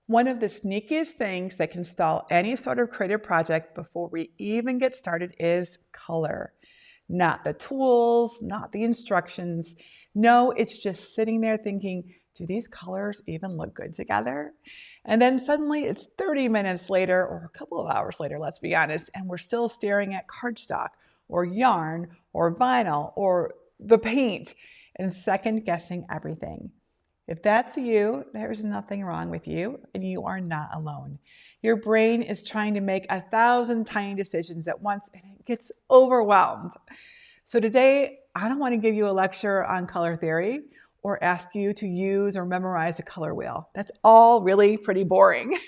One of the sneakiest things that can stall any sort of creative project before we even get started is color. Not the tools, not the instructions. No, it's just sitting there thinking, do these colors even look good together? And then suddenly it's 30 minutes later or a couple of hours later, let's be honest, and we're still staring at cardstock or yarn or vinyl or the paint and second guessing everything. If that's you, there's nothing wrong with you and you are not alone. Your brain is trying to make 1,000 tiny decisions at once and it gets overwhelmed. So today, I don't want to give you a lecture on color theory or ask you to use or memorize the color wheel. That's all really pretty boring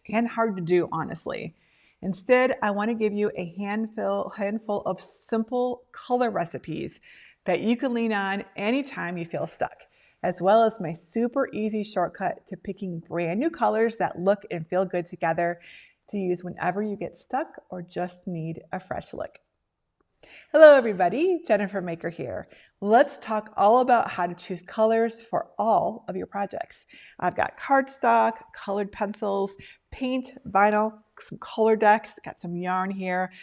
and hard to do, honestly. Instead, I want to give you a handful of simple color recipes that you can lean on anytime you feel stuck, as well as my super easy shortcut to picking brand new colors that look and feel good together to use whenever you get stuck or just need a fresh look. Hello everybody, Jennifer Maker here. Let's talk all about how to choose colors for all of your projects. I've got cardstock, colored pencils, paint, vinyl, some color decks, got some yarn here,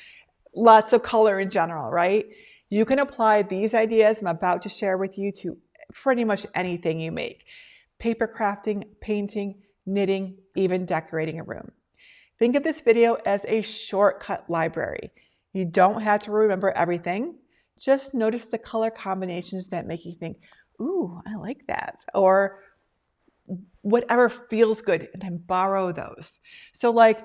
lots of color in general, right? You can apply these ideas I'm about to share with you to pretty much anything you make. Paper crafting, painting, knitting, even decorating a room. Think of this video as a shortcut library. You don't have to remember everything. Just notice the color combinations that make you think, ooh, I like that, or whatever feels good, and then borrow those. So like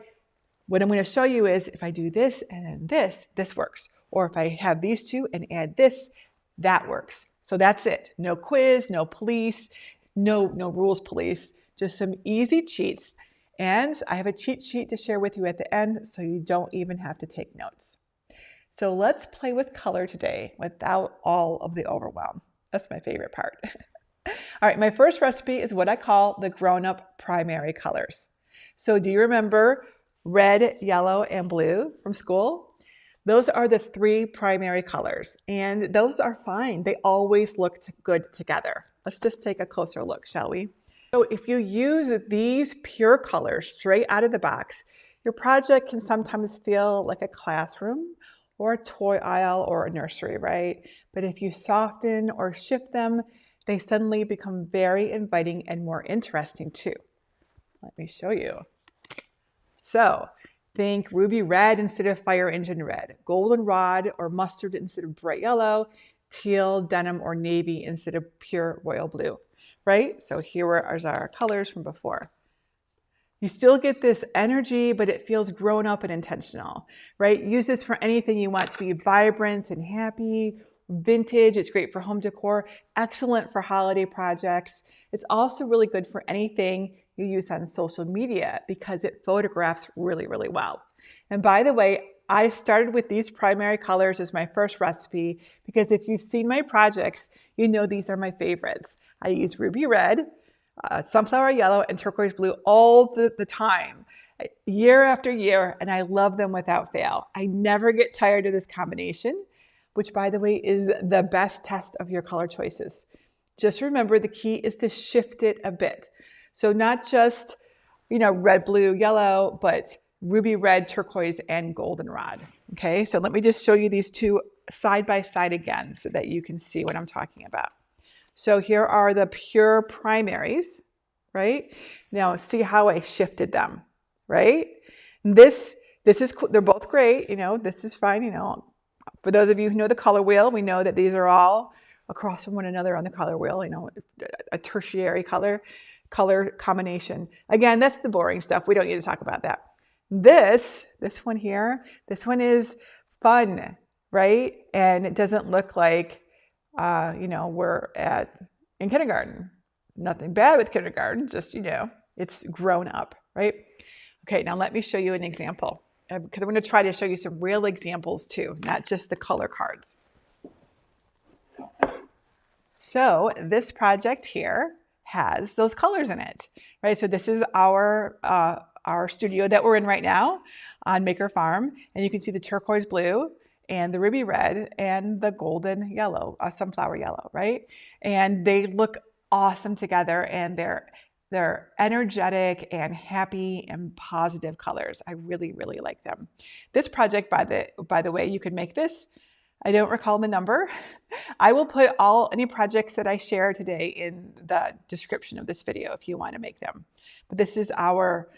what I'm going to show you is if I do this and then this works. Or if I have these two and add this, that works. So that's it. No quiz, no police, no rules police, just some easy cheats. And I have a cheat sheet to share with you at the end so you don't even have to take notes. So let's play with color today without all of the overwhelm. That's my favorite part. All right, my first recipe is what I call the grown-up primary colors. So do you remember red, yellow, and blue from school? Those are the three primary colors, and those are fine. They always look good together. Let's just take a closer look, shall we? So if you use these pure colors straight out of the box, your project can sometimes feel like a classroom or a toy aisle or a nursery, right? But if you soften or shift them, they suddenly become very inviting and more interesting too. Let me show you. So think ruby red instead of fire engine red, goldenrod or mustard instead of bright yellow, teal, denim, or navy instead of pure royal blue, right? So here are our colors from before. You still get this energy, but it feels grown up and intentional, right? Use this for anything you want to be vibrant and happy, vintage. It's great for home decor, excellent for holiday projects. It's also really good for anything you use on social media because it photographs really, really well. And by the way, I started with these primary colors as my first recipe because if you've seen my projects, you know these are my favorites. I use ruby red, sunflower yellow, and turquoise blue all the time, year after year, and I love them without fail. I never get tired of this combination, which by the way is the best test of your color choices. Just remember the key is to shift it a bit. So not just, red, blue, yellow, but ruby red, turquoise, and goldenrod. Okay, so let me just show you these two side by side again so that you can see what I'm talking about. So here are the pure primaries, right? Now see how I shifted them, right? This is cool. They're both great. This is fine. For those of you who know the color wheel, we know that these are all across from one another on the color wheel. A tertiary color combination. Again, that's the boring stuff. We don't need to talk about that. This one here, this one is fun, right? And it doesn't look like we're in kindergarten. Nothing bad with kindergarten, just, it's grown up, right? Okay, now let me show you an example because I'm going to try to show you some real examples too, not just the color cards. So this project here has those colors in it, right? So this is our studio that we're in right now on Maker Farm, and you can see the turquoise blue and the ruby red and the golden yellow, sunflower yellow, right? And they look awesome together and they're They're energetic and happy and positive colors. I really, really like them. This project, by the way, you could make this. I don't recall the number. I will put any projects that I share today in the description of this video if you want to make them. But this is our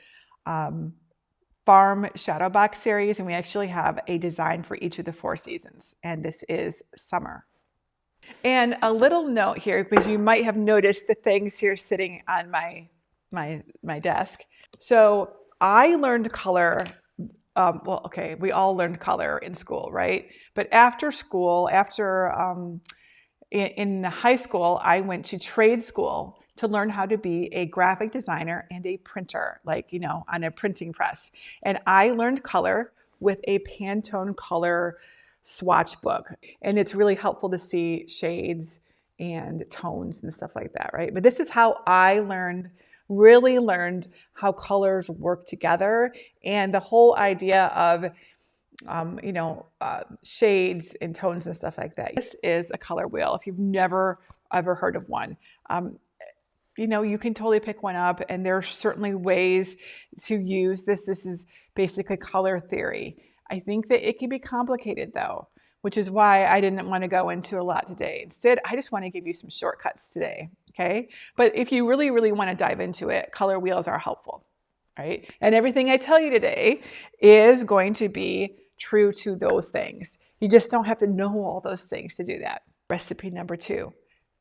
farm shadow box series, and we actually have a design for each of the 4 seasons, and this is summer. And a little note here, because you might have noticed the things here sitting on my desk. So I learned color. Well, okay, we all learned color in school, right? But after school, in high school, I went to trade school to learn how to be a graphic designer and a printer, like, you know, on a printing press. And I learned color with a Pantone color swatch book. And it's really helpful to see shades and tones and stuff like that, right? But this is how I really learned how colors work together, and the whole idea of shades and tones and stuff like that. This is a color wheel. If you've never ever heard of one, you can totally pick one up, and there are certainly ways to use this. This is basically color theory. I think that it can be complicated though, which is why I didn't want to go into a lot today. Instead, I just want to give you some shortcuts today, okay? But if you really, really want to dive into it, color wheels are helpful, right? And everything I tell you today is going to be true to those things. You just don't have to know all those things to do that. Recipe number 2.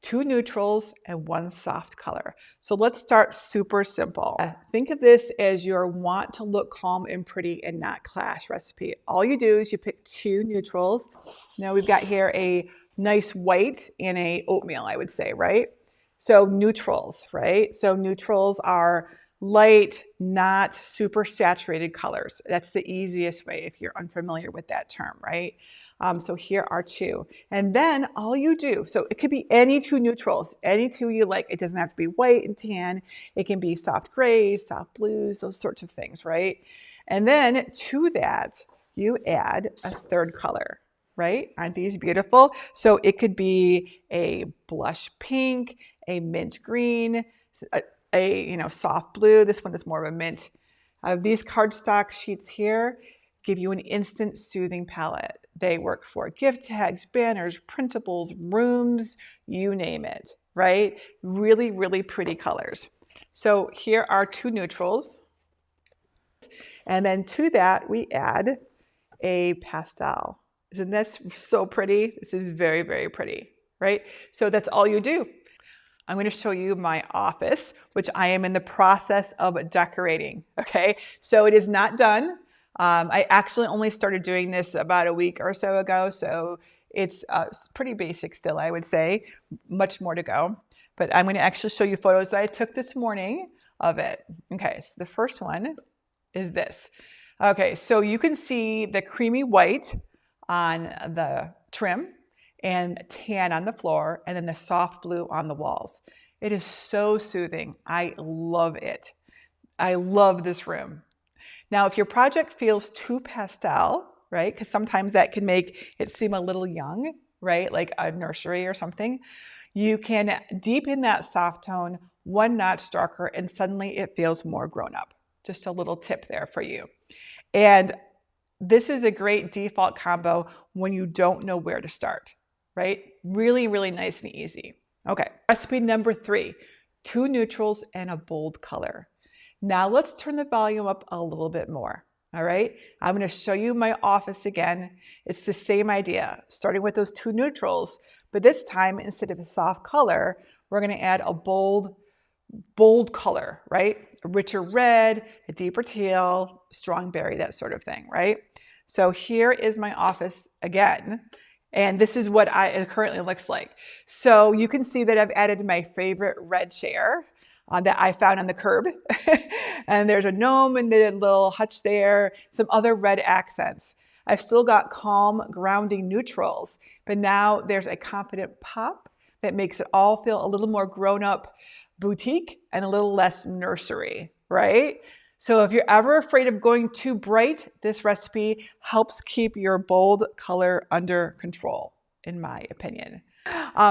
2 neutrals and 1 soft color. So let's start super simple. Think of this as your want to look calm and pretty and not clash recipe. All you do is you pick 2 neutrals. Now we've got here a nice white and a oatmeal, I would say, right? So neutrals, right? So neutrals are light, not super saturated colors. That's the easiest way if you're unfamiliar with that term, right? So here are 2. And then all you do, so it could be any 2 neutrals, any 2 you like. It doesn't have to be white and tan. It can be soft grays, soft blues, those sorts of things, right? And then to that, you add a 3rd color, right? Aren't these beautiful? So it could be a blush pink, a mint green, a soft blue. This one is more of a mint. These cardstock sheets here give you an instant soothing palette. They work for gift tags, banners, printables, rooms, you name it, right? Really, really pretty colors. So here are 2 neutrals. And then to that, we add a pastel. Isn't this so pretty? This is very, very pretty, right? So that's all you do. I'm going to show you my office, which I am in the process of decorating, okay? So it is not done. I actually only started doing this about a week or so ago, so it's pretty basic still, I would say. Much more to go. But I'm going to actually show you photos that I took this morning of it. Okay, so the first one is this. Okay, so you can see the creamy white on the trim and tan on the floor, and then the soft blue on the walls. It is so soothing. I love it. I love this room. Now, if your project feels too pastel, right, because sometimes that can make it seem a little young, right, like a nursery or something, you can deepen that soft tone 1 notch darker, and suddenly it feels more grown up. Just a little tip there for you. And this is a great default combo when you don't know where to start, right? Really, really nice and easy. Okay, recipe number 3, 2 neutrals and a bold color. Now let's turn the volume up a little bit more, all right? I'm going to show you my office again. It's the same idea, starting with those 2 neutrals, but this time, instead of a soft color, we're going to add a bold color, right? A richer red, a deeper teal, strong berry, that sort of thing, right? So here is my office again. And this is what it currently looks like. So you can see that I've added my favorite red chair that I found on the curb. And there's a gnome and a little hutch there, some other red accents. I've still got calm, grounding neutrals, but now there's a confident pop that makes it all feel a little more grown up boutique and a little less nursery, right? So if you're ever afraid of going too bright, this recipe helps keep your bold color under control, in my opinion.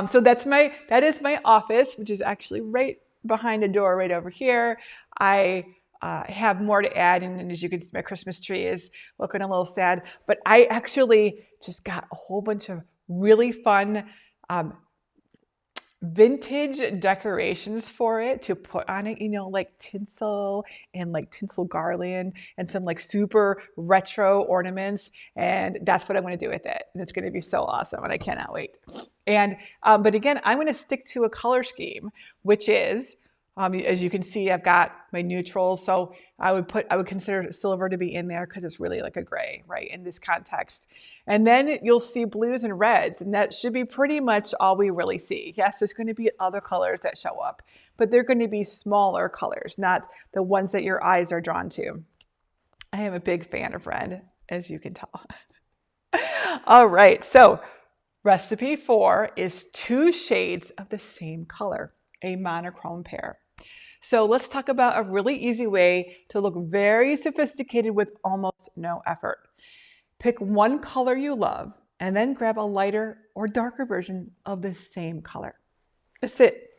So that is my office, which is actually right behind the door right over here. I have more to add, and as you can see, my Christmas tree is looking a little sad, but I actually just got a whole bunch of really fun vintage decorations for it to put on it, you know, like tinsel and like tinsel garland and some like super retro ornaments. And that's what I'm going to do with it. And it's going to be so awesome. And I cannot wait. And, but again, I'm going to stick to a color scheme, which is, as you can see, I've got my neutrals. So I would consider silver to be in there because it's really like a gray, right, in this context. And then you'll see blues and reds, and that should be pretty much all we really see. Yes, there's going to be other colors that show up, but they're going to be smaller colors, not the ones that your eyes are drawn to. I am a big fan of red, as you can tell. All right, so recipe 4 is 2 shades of the same color, a monochrome pair. So let's talk about a really easy way to look very sophisticated with almost no effort. Pick one color you love and then grab a lighter or darker version of the same color. That's it.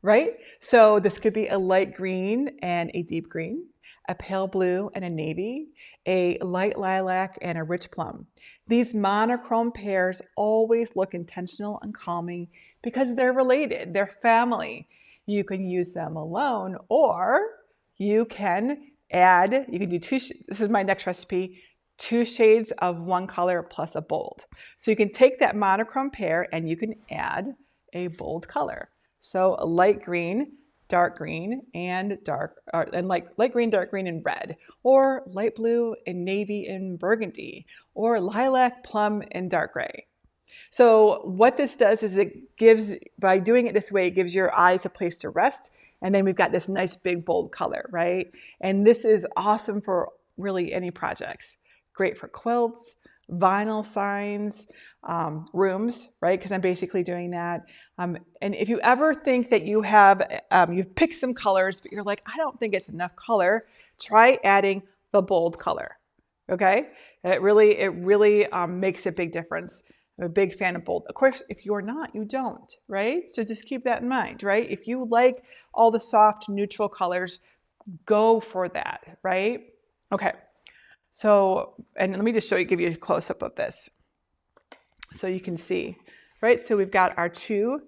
Right? So this could be a light green and a deep green, a pale blue and a navy, a light lilac and a rich plum. These monochrome pairs always look intentional and calming because they're related, they're family. You can use them alone, or you can add, you can do this is my next recipe, 2 shades of one color plus a bold. So you can take that monochrome pair and you can add a bold color. So a light green, dark green, and light green, dark green, and red, or light blue and navy and burgundy, or lilac, plum, and dark gray. So what this does is it gives, by doing it this way, it gives your eyes a place to rest. And then we've got this nice big bold color, right? And this is awesome for really any projects. Great for quilts, vinyl signs, rooms, right? Because I'm basically doing that. And if you ever think that you have, you've picked some colors, but you're like, I don't think it's enough color, try adding the bold color, okay? It really makes a big difference. I'm a big fan of bold. Of course, if you're not, you don't, right? So just keep that in mind, right? If you like all the soft, neutral colors, go for that, right? Okay. So, and let me just give you a close-up of this so you can see, right? So we've got our 2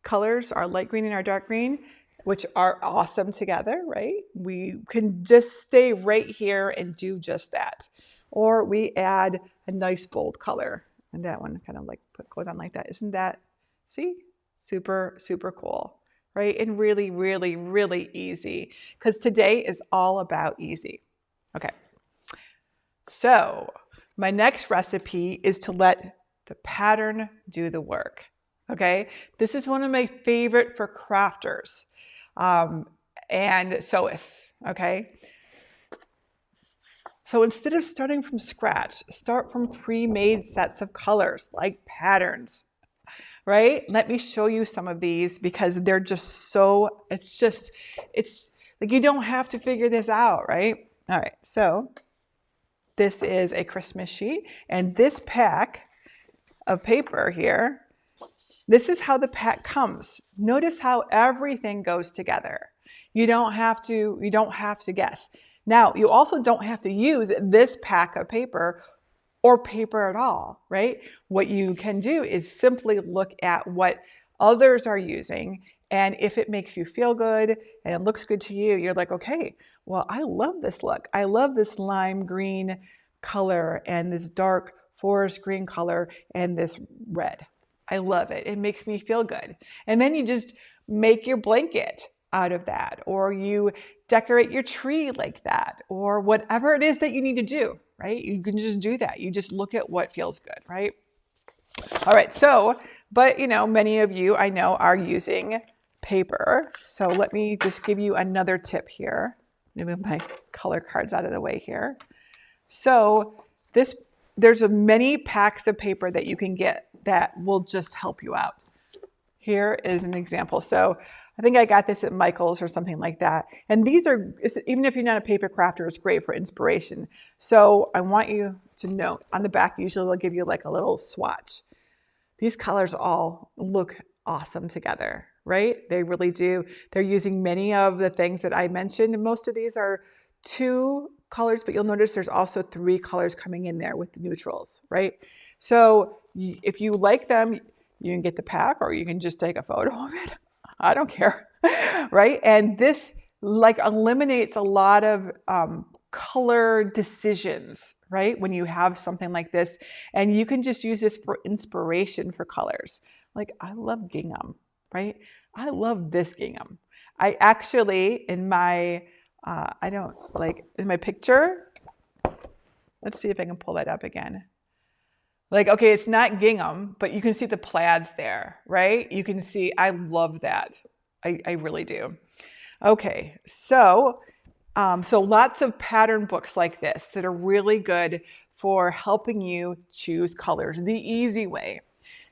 colors, our light green and our dark green, which are awesome together, right? We can just stay right here and do just that. Or we add a nice bold color. And that one kind of like goes on like that. Isn't that, see? Super, super cool, right? And really, really, really easy, because today is all about easy. Okay. So my next recipe is to let the pattern do the work. Okay. This is one of my favorite for crafters and sewists. Okay. So instead of starting from scratch, start from pre-made sets of colors like patterns, right? Let me show you some of these because they're just so, it's like you don't have to figure this out, right? All right, so this is a Christmas sheet, and this pack of paper here, this is how the pack comes. Notice how everything goes together. You don't have to guess. Now, you also don't have to use this pack of paper or paper at all, right? What you can do is simply look at what others are using, and if it makes you feel good and it looks good to you, you're like, okay, well, I love this look. I love this lime green color and this dark forest green color and this red. I love it. It makes me feel good. And then you just make your blanket out of that, or you decorate your tree like that, or whatever it is that you need to do, right? You can just do that. You just look at what feels good, right? All right, so, but you know, many of you I know are using paper. So let me just give you another tip here. Let me move my color cards out of the way here. So there's many packs of paper that you can get that will just help you out. Here is an example. So I think I got this at Michael's or something like that. And these are, even if you're not a paper crafter, it's great for inspiration. So I want you to note on the back, usually they'll give you like a little swatch. These colors all look awesome together, right? They really do. They're using many of the things that I mentioned. Most of these are 2 colors, but you'll notice there's also 3 colors coming in there with the neutrals, right? So if you like them, you can get the pack or you can just take a photo of it. I don't care, right? And this like eliminates a lot of color decisions, right? When you have something like this, and you can just use this for inspiration for colors. Like I love gingham, right? I love this gingham. I actually, in my, in my picture, let's see if I can pull that up again. Like, okay, it's not gingham, but you can see the plaids there, right? You can see, I love that. I really do. Okay, so lots of pattern books like this that are really good for helping you choose colors the easy way.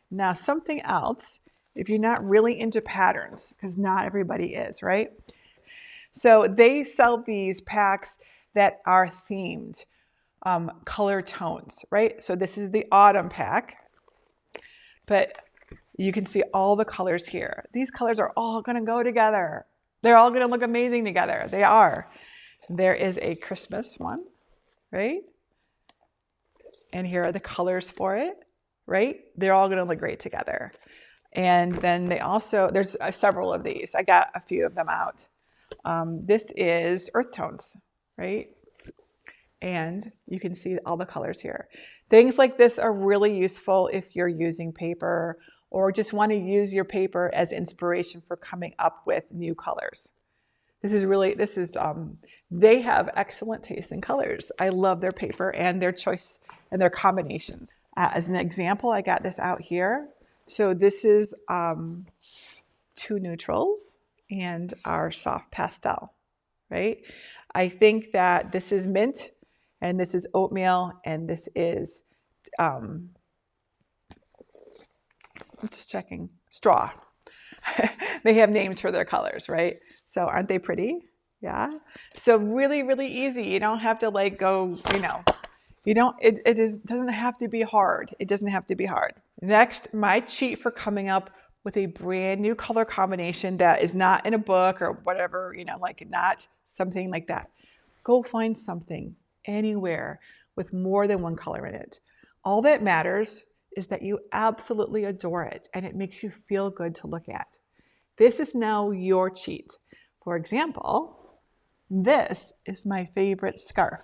Now, something else, if you're not really into patterns, because not everybody is, right? So they sell these packs that are themed, color tones, right? So this is the autumn pack, but you can see all the colors here. These colors are all going to go together. They're all going to look amazing together. They are. There is a Christmas one, right? And here are the colors for it, right? They're all going to look great together. And then they also, there's several of these. I got a few of them out. This is earth tones, right? And you can see all the colors here. Things like this are really useful if you're using paper or just want to use your paper as inspiration for coming up with new colors. They have excellent taste in colors. I love their paper and their choice and their combinations. As an example, I got this out here. So this is 2 neutrals and our soft pastel, right? I think that this is mint and this is oatmeal and this is, I'm just checking, straw. They have names for their colors, right? So aren't they pretty? Yeah. So really, really easy. You don't have to like go, it doesn't have to be hard. It doesn't have to be hard. Next, my cheat for coming up with a brand new color combination that is not in a book or whatever, like not something like that. Go find something anywhere with more than 1 color in it. All that matters is that you absolutely adore it and it makes you feel good to look at. This is now your cheat. For example, this is my favorite scarf.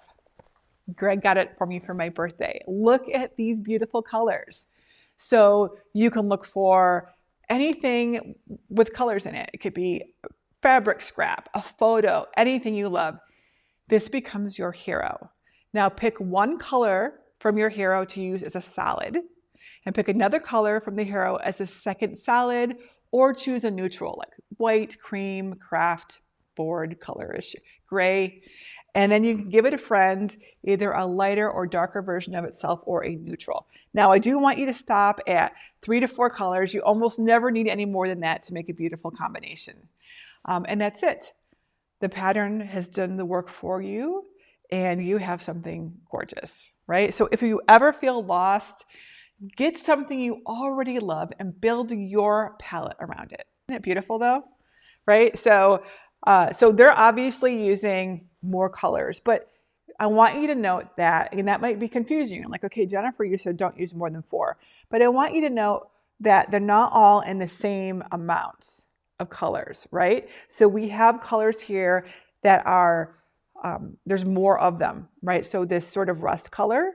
Greg got it for me for my birthday. Look at these beautiful colors. So you can look for anything with colors in it. It could be fabric scrap, a photo, anything you love. This becomes your hero. Now pick 1 color from your hero to use as a solid and pick another color from the hero as a second solid, or choose a neutral like white, cream, craft, board, colorish, gray. And then you can give it a friend, either a lighter or darker version of itself or a neutral. Now, I do want you to stop at 3 to 4 colors. You almost never need any more than that to make a beautiful combination. And that's it. The pattern has done the work for you and you have something gorgeous, right? So if you ever feel lost, get something you already love and build your palette around it. Isn't it beautiful though? Right? So they're obviously using more colors, but I want you to note that, and that might be confusing. I'm like, okay, Jennifer, you said don't use more than 4, but I want you to note that they're not all in the same amounts of colors, right? So we have colors here that are, there's more of them, right? So this sort of rust color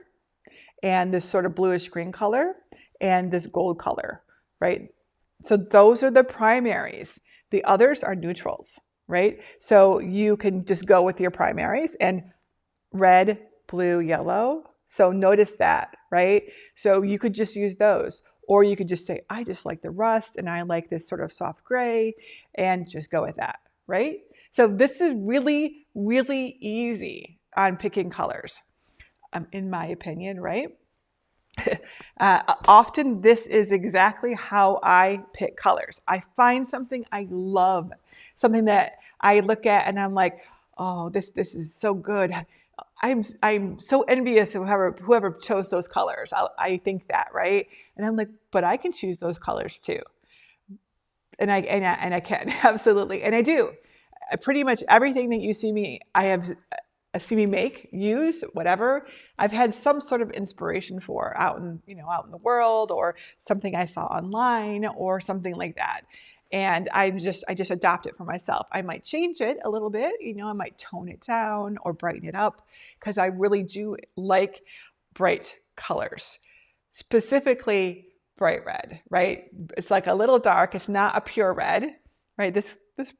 and this sort of bluish green color and this gold color, right? So those are the primaries. The others are neutrals, right? So you can just go with your primaries and red, blue, yellow. So notice that, right? So you could just use those, or you could just say, I just like the rust and I like this sort of soft gray, and just go with that, right? So this is really, really easy on picking colors, in my opinion, right? Often this is exactly how I pick colors. I find something I love, something that I look at and I'm like, oh, this is so good. I'm so envious of whoever chose those colors. I think that, right? And I'm like, but I can choose those colors too. And I can absolutely, and I do. Pretty much everything that you see me, see me make, use, whatever, I've had some sort of inspiration for out in the world, or something I saw online, or something like that. And I just adopt it for myself. I might change it a little bit, I might tone it down or brighten it up, because I really do like bright colors, specifically bright red, right? It's like a little dark. It's not a pure red, right? This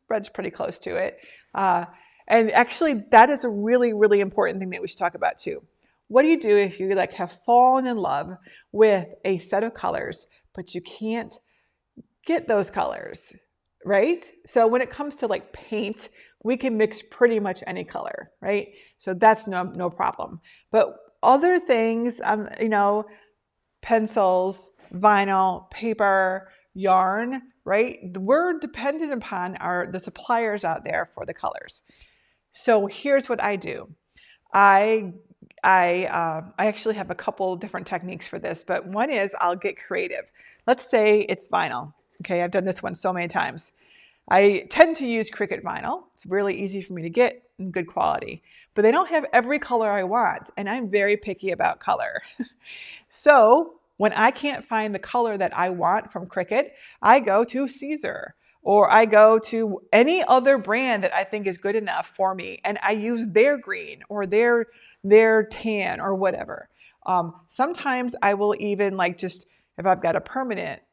red's pretty close to it. And actually, that is a really, really important thing that we should talk about too. What do you do if you have fallen in love with a set of colors, but you can't get those colors, right? So when it comes to paint, we can mix pretty much any color, right? So that's no problem. But other things, pencils, vinyl, paper, yarn, right? We're dependent upon the suppliers out there for the colors. So here's what I do. I actually have a couple different techniques for this, but one is I'll get creative. Let's say it's vinyl. Okay, I've done this one so many times. I tend to use Cricut vinyl. It's really easy for me to get and good quality, but they don't have every color I want, and I'm very picky about color. So when I can't find the color that I want from Cricut, I go to Caesar, or I go to any other brand that I think is good enough for me, and I use their green or their tan or whatever. Sometimes I will even just, if I've got a permanent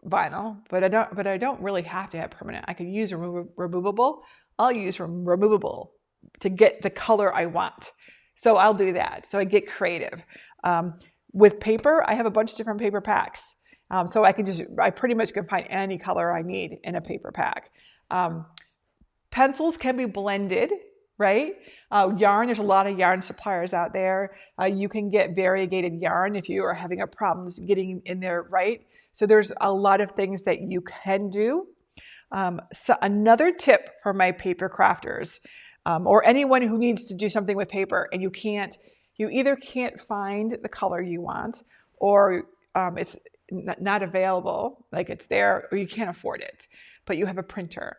vinyl, but I don't really have to have permanent. I could use removable. I'll use removable to get the color I want. So I'll do that. So I get creative. With paper, I have a bunch of different paper packs. So I pretty much can find any color I need in a paper pack. Pencils can be blended, right? Yarn, there's a lot of yarn suppliers out there. You can get variegated yarn if you are having a problem getting in there, right? So there's a lot of things that you can do. So another tip for my paper crafters, or anyone who needs to do something with paper and you either can't find the color you want, or it's not available, it's there, or you can't afford it, but you have a printer.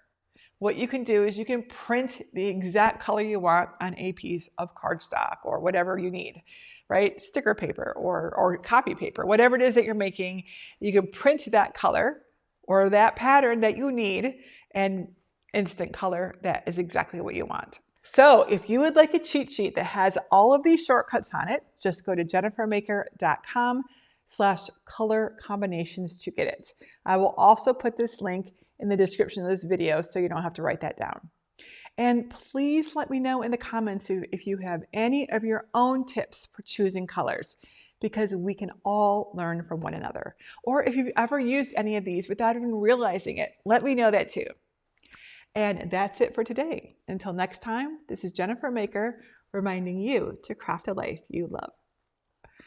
What you can do is you can print the exact color you want on a piece of cardstock or whatever you need, right? Sticker paper or copy paper, whatever it is that you're making, you can print that color or that pattern that you need, and instant color that is exactly what you want. So if you would like a cheat sheet that has all of these shortcuts on it, just go to jennifermaker.com/color combinations to get it. I will also put this link in the description of this video so you don't have to write that down. And please let me know in the comments if you have any of your own tips for choosing colors, because we can all learn from one another. Or if you've ever used any of these without even realizing it, let me know that too. And that's it for today. Until next time, this is Jennifer Maker reminding you to craft a life you love.